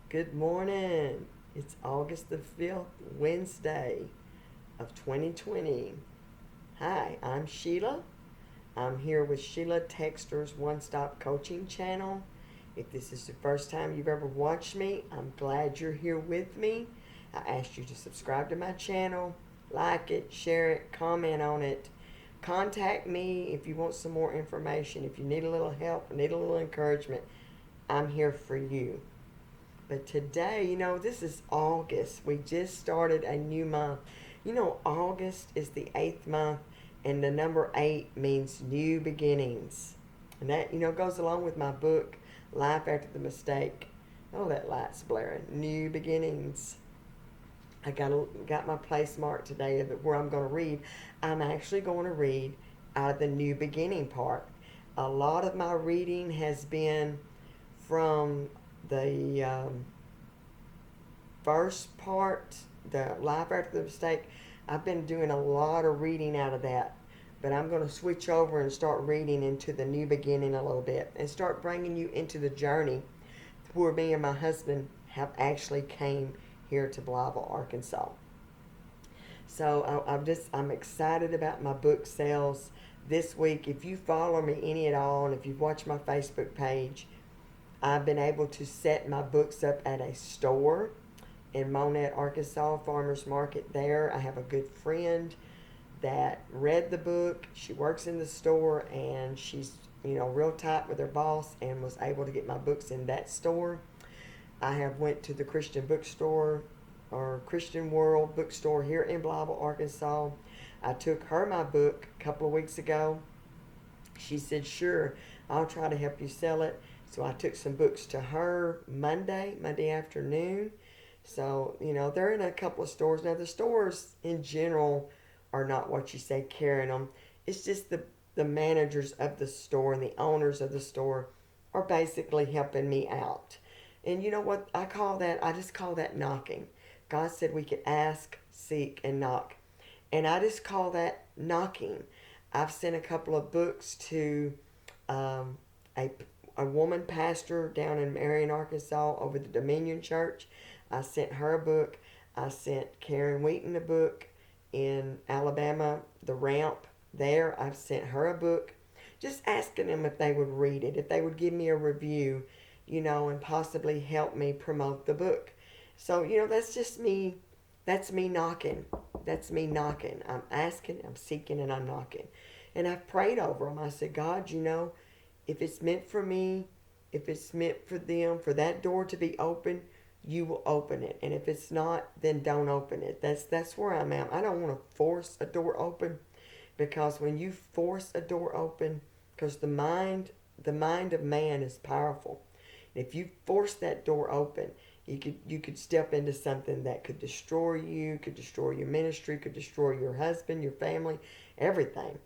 Good morning. It's August the 5th, Wednesday of 2020. Hi, I'm Sheila. I'm here with Sheila Texter's One Stop Coaching channel. If this is the first time you've ever watched me, I'm glad you're here with me. I ask you to subscribe to my channel, like it, share it, comment on it. Contact me if you want some more information. If you need a little help, need a little encouragement, I'm here for you. But today, this is August. We just started a new month. August is the eighth month, and the number eight means new beginnings. And that, goes along with my book, Life After the Mistake. Oh, that light's blaring. New beginnings. I got my place marked today of where I'm going to read. I'm actually going to read out of the new beginning part. A lot of my reading has been from the first part, the Life After the Mistake. I've been doing a lot of reading out of that, but I'm going to switch over and start reading into the new beginning a little bit and start bringing you into the journey where me and my husband have actually came here to Blytheville, Arkansas. So I'm excited about my book sales this week. If you follow me any at all, and if you've watched my Facebook page, I've been able to set my books up at a store in Monette, Arkansas, Farmers Market there. I have a good friend that read the book. She works in the store, and she's, real tight with her boss and was able to get my books in that store. I have went to the Christian bookstore or Christian World bookstore here in Blytheville, Arkansas. I took her my book a couple of weeks ago. She said, "Sure, I'll try to help you sell it." So I took some books to her Monday afternoon. So, they're in a couple of stores. Now, the stores in general are not what you say carrying them. It's just the managers of the store and the owners of the store are basically helping me out. And you know what I call that? I just call that knocking. God said we could ask, seek, and knock. And I just call that knocking. I've sent a couple of books to um, a, a woman pastor down in Marion, Arkansas over the Dominion Church. I sent her a book. I sent Karen Wheaton a book in Alabama, the Ramp there. I've sent her a book, just asking them if they would read it, if they would give me a review, and possibly help me promote the book. So, that's just me. That's me knocking. That's me knocking. I'm asking, I'm seeking, and I'm knocking. And I've prayed over them. I said, God, if it's meant for me, if it's meant for them, for that door to be open, you will open it. And if it's not, then don't open it. That's where I'm at. I don't want to force a door open, because when you force a door open, because the mind of man is powerful. If you force that door open, you could step into something that could destroy you, could destroy your ministry, could destroy your husband, your family, everything.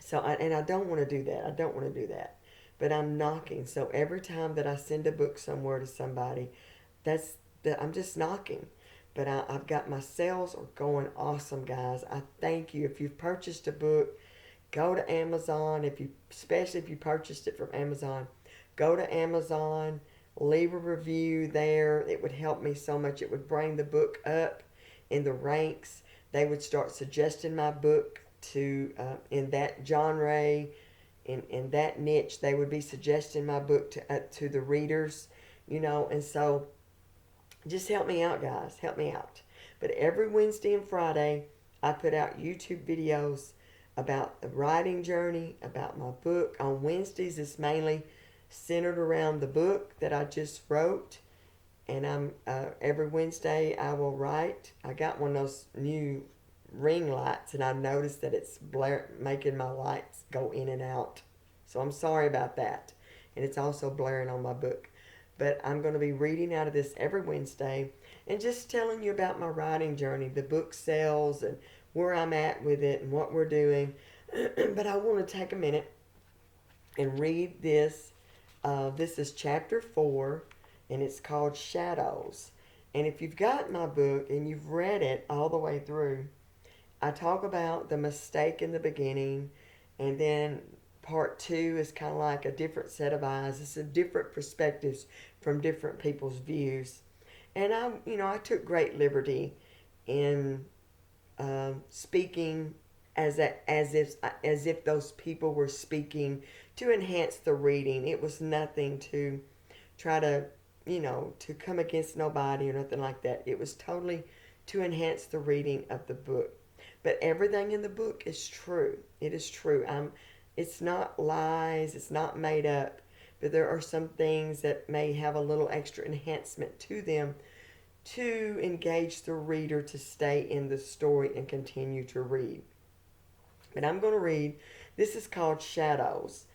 So and I don't want to do that. I don't want to do that. But I'm knocking. So every time that I send a book somewhere to somebody, I'm just knocking. But I've got my sales are going awesome, guys. I thank you. If you've purchased a book, go to Amazon. Especially if you purchased it from Amazon, go to Amazon, leave a review there. It would help me so much. It would bring the book up in the ranks. They would start suggesting my book to in that genre, in that niche. They would be suggesting my book to the readers, and so just help me out, guys. Help me out. But every Wednesday and Friday, I put out YouTube videos about the writing journey, about my book. On Wednesdays, it's mainly centered around the book that I just wrote. And I'm every Wednesday I will write. I got one of those new ring lights, and I noticed that it's making my lights go in and out. So I'm sorry about that. And it's also blaring on my book. But I'm going to be reading out of this every Wednesday and just telling you about my writing journey, the book sales, and where I'm at with it and what we're doing. But I want to take a minute and read this. This is chapter 4, and it's called Shadows. And if you've got my book and you've read it all the way through, I talk about the mistake in the beginning, and then part 2 is kind of like a different set of eyes. It's a different perspectives from different people's views. And I took great liberty in speaking as if those people were speaking to enhance the reading. It was nothing to try to come against nobody or nothing like that. It was totally to enhance the reading of the book. But everything in the book is true. It is true. It's not lies. It's not made up. But there are some things that may have a little extra enhancement to them to engage the reader to stay in the story and continue to read. But I'm going to read, this is called Shadows.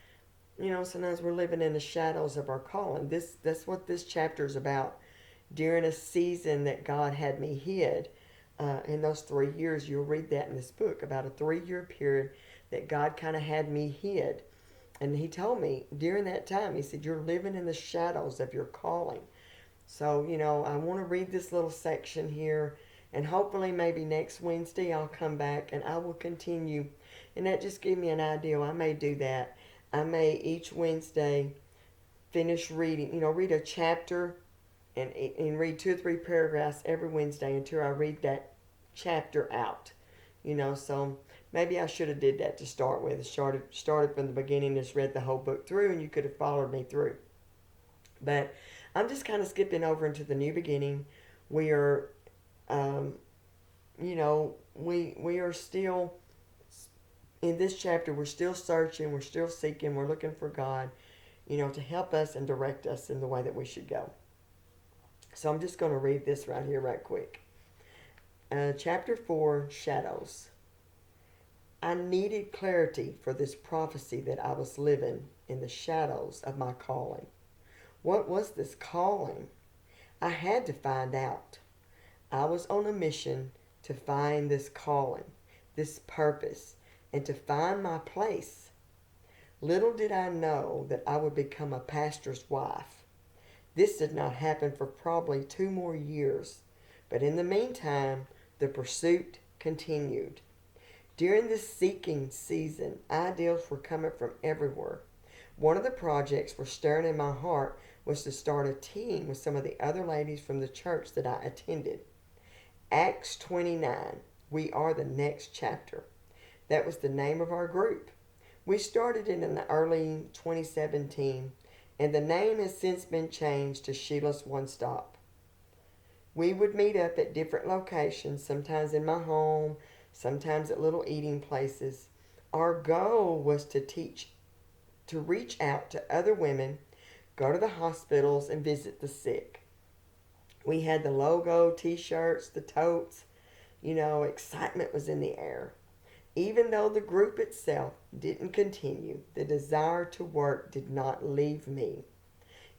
Sometimes we're living in the shadows of our calling. That's what this chapter is about. During a season that God had me hid, in those 3 years, you'll read that in this book, about a 3-year period that God kind of had me hid. And he told me during that time, he said, you're living in the shadows of your calling. So, I want to read this little section here, and hopefully maybe next Wednesday I'll come back and I will continue. And that just gave me an idea. I may do that. I may each Wednesday finish reading, read a chapter and read 2 or 3 paragraphs every Wednesday until I read that chapter out. So maybe I should have did that to start with. Started from the beginning, just read the whole book through, and you could have followed me through. But I'm just kind of skipping over into the new beginning. We are, we are still in this chapter. We're still searching. We're still seeking. We're looking for God, to help us and direct us in the way that we should go. So I'm just going to read this right here, right quick. Chapter 4, Shadows. I needed clarity for this prophecy that I was living in the shadows of my calling. What was this calling? I had to find out. I was on a mission to find this calling, this purpose, and to find my place. Little did I know that I would become a pastor's wife. This did not happen for probably 2 more years, but in the meantime, the pursuit continued. During this seeking season, ideas were coming from everywhere. One of the projects for stirring in my heart was to start a team with some of the other ladies from the church that I attended. Acts 29, we are the next chapter. That was the name of our group. We started it in the early 2017, and the name has since been changed to Sheila's One Stop. We would meet up at different locations, sometimes in my home, sometimes at little eating places. Our goal was to reach out to other women, go to the hospitals, and visit the sick. We had the logo, t-shirts, the totes. Excitement was in the air. Even though the group itself didn't continue, the desire to work did not leave me.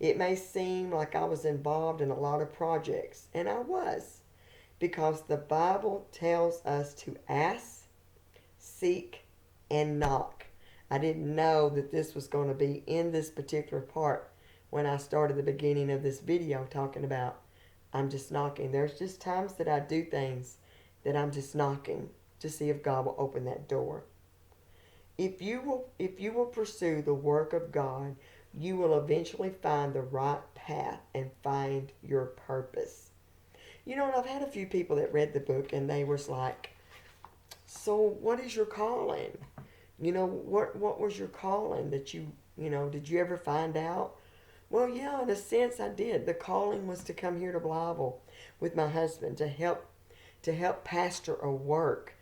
It may seem like I was involved in a lot of projects, and I was, because the Bible tells us to ask, seek, and knock. I didn't know that this was going to be in this particular part when I started the beginning of this video talking about I'm just knocking. There's just times that I do things that I'm just knocking to see if God will open that door. If you will pursue the work of God, you will eventually find the right path and find your purpose. And I've had a few people that read the book and they was like, so what is your calling? What was your calling that did you ever find out? Well, yeah, in a sense I did. The calling was to come here to Blytheville with my husband to help pastor a work,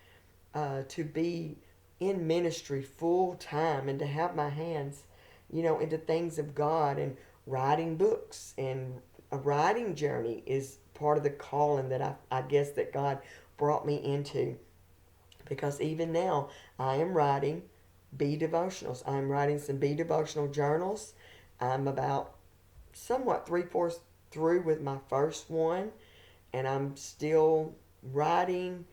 to be in ministry full time and to have my hands, into things of God and writing books. And a writing journey is part of the calling that I guess that God brought me into. Because even now I am writing Be Devotionals. I'm writing some Be Devotional journals. I'm about somewhat 3/4 through with my first one. And I'm still writing,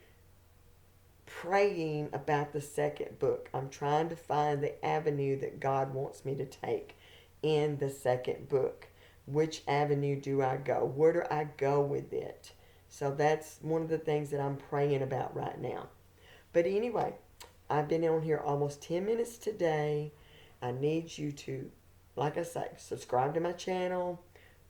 praying about the second book. I'm trying to find the avenue that God wants me to take in the second book. Which avenue do I go? Where do I go with it? So that's one of the things that I'm praying about right now. But anyway, I've been on here almost 10 minutes today. I need you to, like I say, subscribe to my channel,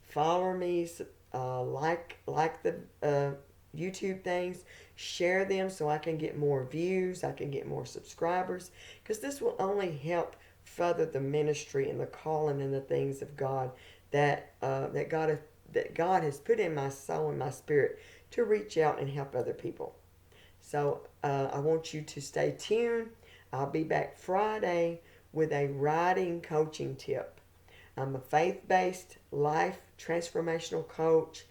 follow me, like the YouTube things, share them so I can get more views, I can get more subscribers, because this will only help further the ministry and the calling and the things of God that God has put in my soul and my spirit to reach out and help other people. So I want you to stay tuned. I'll be back Friday with a writing coaching tip. I'm a faith-based life transformational coach.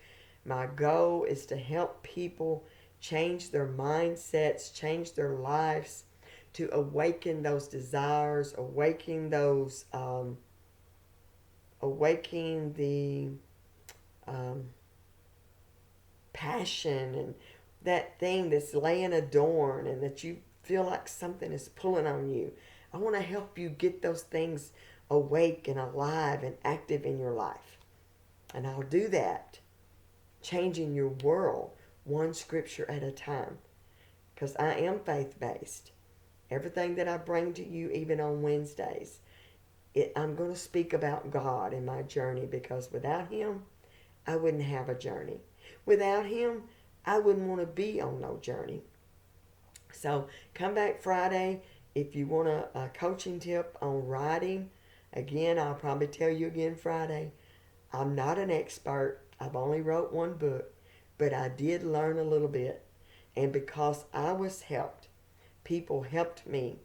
My goal is to help people change their mindsets, change their lives, to awaken those desires, awaken the um, passion and that thing that's laying a dorm and that you feel like something is pulling on you. I want to help you get those things awake and alive and active in your life. And I'll do that, changing your world one scripture at a time. Because I am faith based. Everything that I bring to you, even on Wednesdays, I'm going to speak about God in my journey, because without Him, I wouldn't have a journey. Without Him, I wouldn't want to be on no journey. So come back Friday if you want a coaching tip on writing. Again, I'll probably tell you again Friday. I'm not an expert. I've only wrote one book, but I did learn a little bit. And because I was helped, people helped me.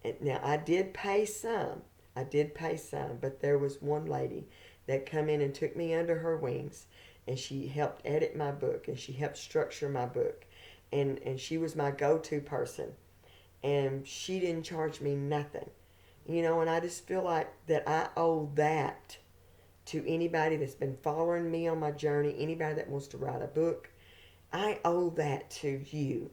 And now I did pay some. But there was one lady that come in and took me under her wings, and she helped edit my book, and she helped structure my book, and she was my go-to person, and she didn't charge me nothing, and I just feel like that I owe that to anybody that's been following me on my journey, anybody that wants to write a book. I owe that to you,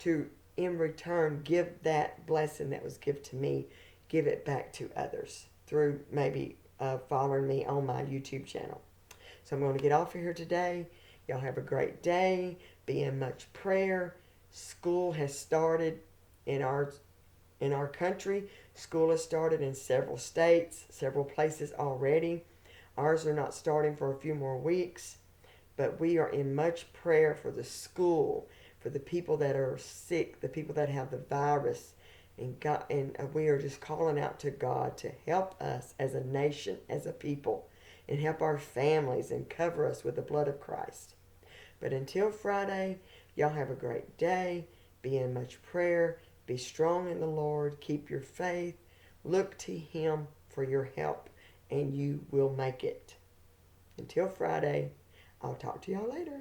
to in return give that blessing that was given to me, give it back to others through maybe following me on my YouTube channel. So I'm going to get off of here today. Y'all have a great day. Be in much prayer. School has started in our country. School has started in several states, several places already. Ours are not starting for a few more weeks, but we are in much prayer for the school, for the people that are sick, the people that have the virus, and God, and we are just calling out to God to help us as a nation, as a people, and help our families and cover us with the blood of Christ. But until Friday, y'all have a great day. Be in much prayer. Be strong in the Lord. Keep your faith. Look to Him for your help, and you will make it. Until Friday, I'll talk to y'all later.